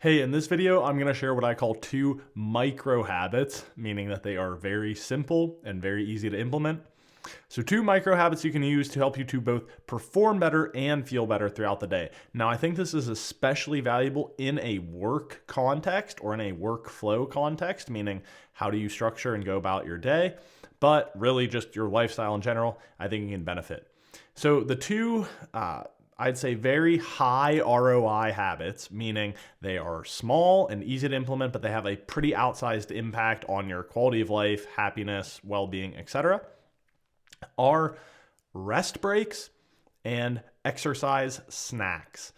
Hey, in this video, I'm going to share what I call 2 micro habits, meaning that they are very simple and very easy to implement. So 2 micro habits you can use to help you to both perform better and feel better throughout the day. Now, I think this is especially valuable in a work context or in a workflow context, meaning how do you structure and go about your day, but really just your lifestyle in general, I think you can benefit. So the 2 I'd say very high ROI habits, meaning they are small and easy to implement, but they have a pretty outsized impact on your quality of life, happiness, well-being, etc., are rest breaks and exercise snacks.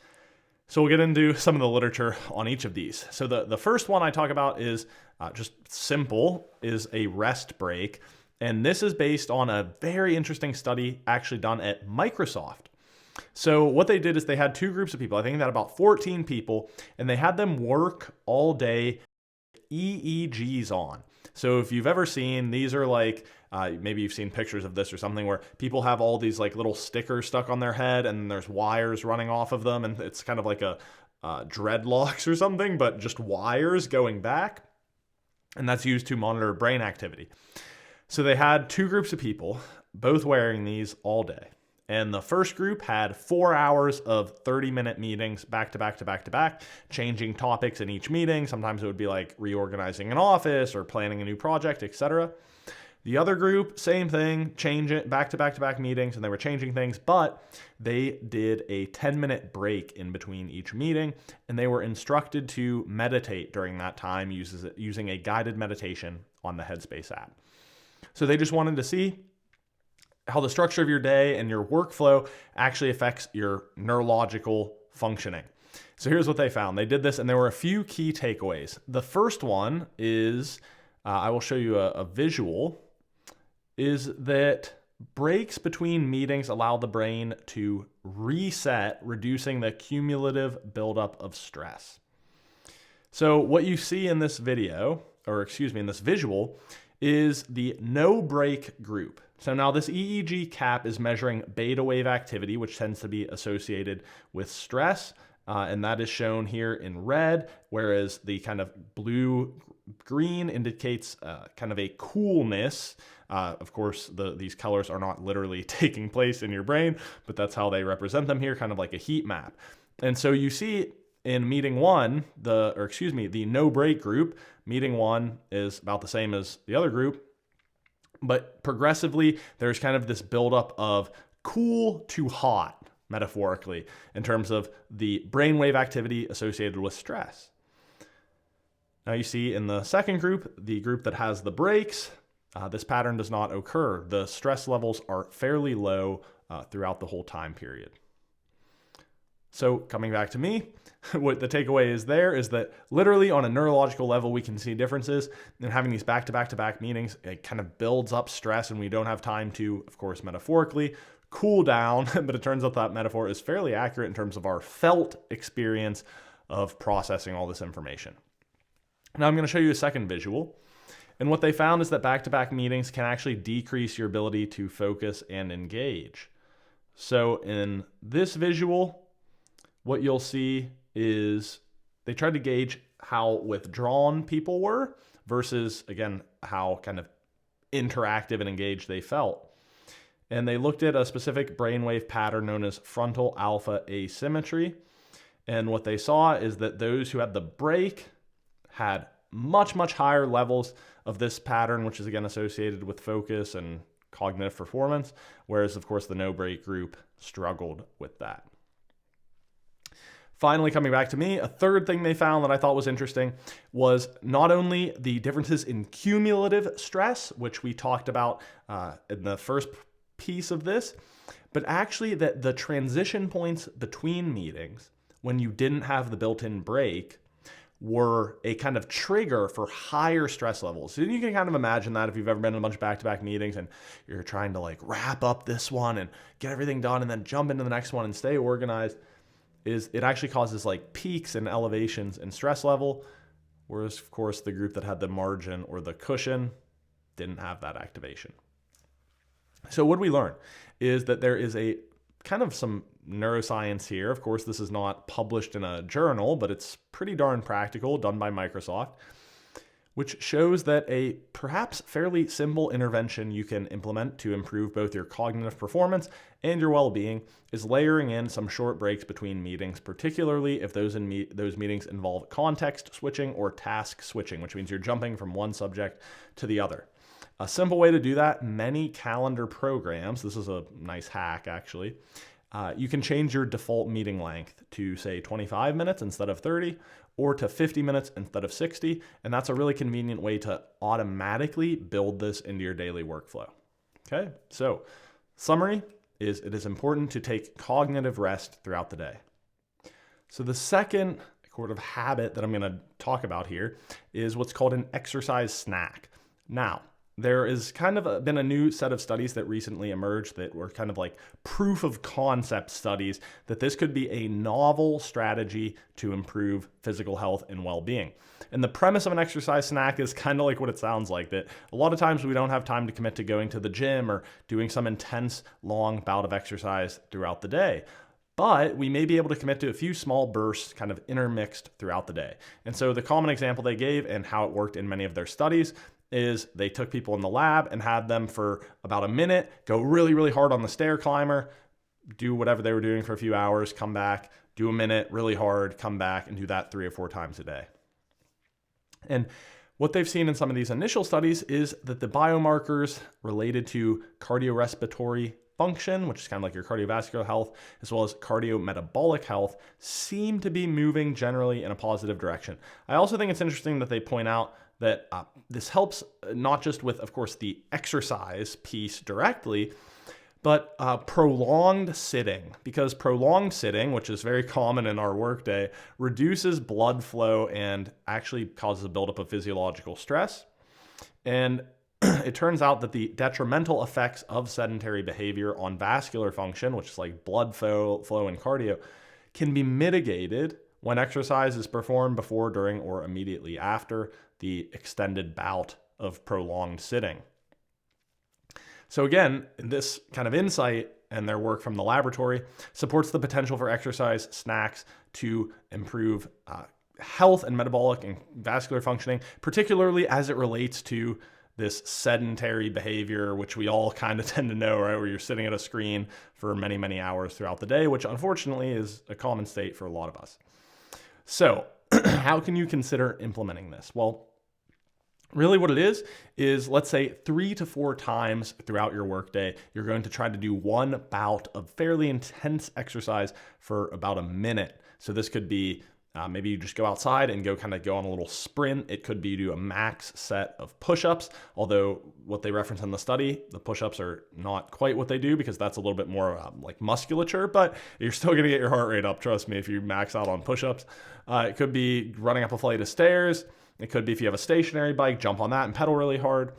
So we'll get into some of the literature on each of these. So the first one I talk about is just simple, is a rest break. And this is based on a very interesting study actually done at Microsoft. So what they did is they had 2 groups of people. I think they had about 14 people, and they had them work all day EEGs on. So if you've ever seen, these are like, maybe you've seen pictures of this or something where people have all these like little stickers stuck on their head and there's wires running off of them. And it's kind of like a dreadlocks or something, but just wires going back. And that's used to monitor brain activity. So they had 2 groups of people, both wearing these all day. And the first group had 4 hours of 30-minute meetings back to back to back to back, changing topics in each meeting. Sometimes it would be like reorganizing an office or planning a new project, etc. The other group, same thing, change it back to back to back meetings, and they were changing things, but they did a 10-minute break in between each meeting, and they were instructed to meditate during that time using a guided meditation on the Headspace app. So they just wanted to see how the structure of your day and your workflow actually affects your neurological functioning. So here's what they found. They did this, and there were a few key takeaways. The first one is, I will show you a visual, is that breaks between meetings allow the brain to reset, reducing the cumulative buildup of stress. So what you see in this video, or excuse me, in this visual, is the no break group. So now this EEG cap is measuring beta wave activity, which tends to be associated with stress, and that is shown here in red, whereas the kind of blue-green indicates kind of a coolness. Of course, these colors are not literally taking place in your brain, but that's how they represent them here, kind of like a heat map. And so you see in meeting 1, the no break group, meeting 1 is about the same as the other group, but progressively there's kind of this buildup of cool to hot, metaphorically, in terms of the brainwave activity associated with stress. Now you see in the second group, the group that has the breaks, this pattern does not occur. The stress levels are fairly low throughout the whole time period. So coming back to me, what the takeaway is there is that literally on a neurological level, we can see differences. And having these back-to-back-to-back meetings, it kind of builds up stress, and we don't have time to, of course, metaphorically cool down. But it turns out that metaphor is fairly accurate in terms of our felt experience of processing all this information. Now I'm going to show you a second visual. And what they found is that back-to-back meetings can actually decrease your ability to focus and engage. So in this visual, what you'll see is they tried to gauge how withdrawn people were versus, again, how kind of interactive and engaged they felt. And they looked at a specific brainwave pattern known as frontal alpha asymmetry. And what they saw is that those who had the break had much, much higher levels of this pattern, which is again associated with focus and cognitive performance, whereas, of course, the no break group struggled with that. Finally, coming back to me, a third thing they found that I thought was interesting was not only the differences in cumulative stress, which we talked about in the first piece of this, but actually that the transition points between meetings, when you didn't have the built-in break, were a kind of trigger for higher stress levels. So you can kind of imagine that if you've ever been in a bunch of back-to-back meetings and you're trying to like wrap up this one and get everything done and then jump into the next one and stay organized, is it actually causes like peaks and elevations in stress level, whereas of course the group that had the margin or the cushion didn't have that activation. So what we learn is that there is a kind of some neuroscience here. Of course, this is not published in a journal, but it's pretty darn practical, done by Microsoft, which shows that a perhaps fairly simple intervention you can implement to improve both your cognitive performance and your well-being is layering in some short breaks between meetings, particularly if those meetings involve context switching or task switching, which means you're jumping from one subject to the other. A simple way to do that, many calendar programs, this is a nice hack actually, you can change your default meeting length to say 25 minutes instead of 30, or to 50 minutes instead of 60, and that's a really convenient way to automatically build this into your daily workflow. Okay, so summary is it is important to take cognitive rest throughout the day. So the second sort of habit that I'm going to talk about here is what's called an exercise snack. Now, there is kind of been a new set of studies that recently emerged that were kind of like proof of concept studies that this could be a novel strategy to improve physical health and well-being. And the premise of an exercise snack is kind of like what it sounds like, that a lot of times we don't have time to commit to going to the gym or doing some intense long bout of exercise throughout the day. But we may be able to commit to a few small bursts kind of intermixed throughout the day. And so the common example they gave and how it worked in many of their studies is they took people in the lab and had them for about a minute go really, really hard on the stair climber, do whatever they were doing for a few hours, come back, do a minute really hard, come back, and do that 3 or 4 times a day. And what they've seen in some of these initial studies is that the biomarkers related to cardiorespiratory function, which is kind of like your cardiovascular health, as well as cardiometabolic health, seem to be moving generally in a positive direction. I also think it's interesting that they point out that this helps not just with, of course, the exercise piece directly, but prolonged sitting, because prolonged sitting, which is very common in our workday, reduces blood flow and actually causes a buildup of physiological stress. And it turns out that the detrimental effects of sedentary behavior on vascular function, which is like blood flow and cardio, can be mitigated when exercise is performed before, during, or immediately after the extended bout of prolonged sitting. So again, this kind of insight and their work from the laboratory supports the potential for exercise snacks to improve health and metabolic and vascular functioning, particularly as it relates to this sedentary behavior, which we all kind of tend to know, right? Where you're sitting at a screen for many, many hours throughout the day, which unfortunately is a common state for a lot of us. So how can you consider implementing this? Well, really what it is let's say 3 to 4 times throughout your workday, you're going to try to do one bout of fairly intense exercise for about a minute. So this could be maybe you just go outside and go on a little sprint. It could be you do a max set of push-ups, although what they reference in the study, the push-ups are not quite what they do because that's a little bit more like musculature, but you're still going to get your heart rate up, trust me, if you max out on push-ups. It could be running up a flight of stairs. It could be if you have a stationary bike, jump on that and pedal really hard.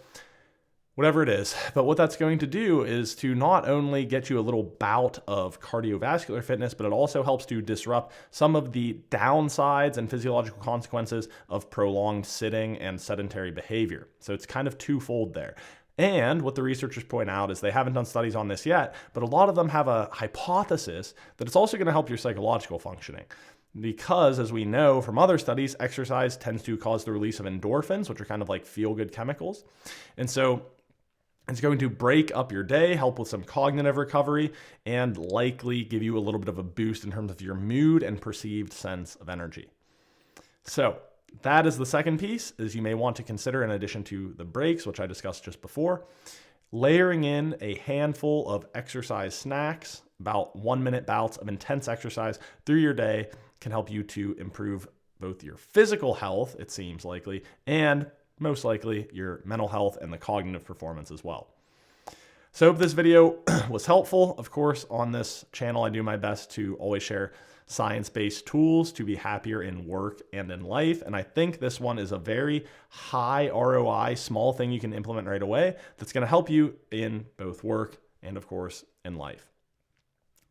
Whatever it is. But what that's going to do is to not only get you a little bout of cardiovascular fitness, but it also helps to disrupt some of the downsides and physiological consequences of prolonged sitting and sedentary behavior. So it's kind of twofold there. And what the researchers point out is they haven't done studies on this yet, but a lot of them have a hypothesis that it's also going to help your psychological functioning. Because, as we know from other studies, exercise tends to cause the release of endorphins, which are kind of like feel-good chemicals. And so it's going to break up your day, help with some cognitive recovery, and likely give you a little bit of a boost in terms of your mood and perceived sense of energy. So that is the second piece, is you may want to consider, in addition to the breaks, which I discussed just before, layering in a handful of exercise snacks, about 1-minute bouts of intense exercise through your day can help you to improve both your physical health, it seems likely, and most likely your mental health and the cognitive performance as well. So I hope this video was helpful. Of course, on this channel, I do my best to always share science-based tools to be happier in work and in life. And I think this one is a very high ROI, small thing you can implement right away that's going to help you in both work and, of course, in life.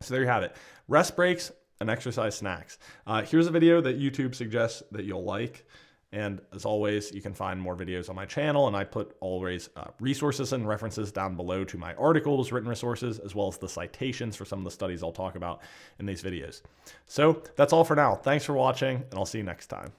So there you have it. Rest breaks and exercise snacks. Here's a video that YouTube suggests that you'll like. And as always, you can find more videos on my channel, and I put always resources and references down below to my articles, written resources, as well as the citations for some of the studies I'll talk about in these videos. So that's all for now. Thanks for watching, and I'll see you next time.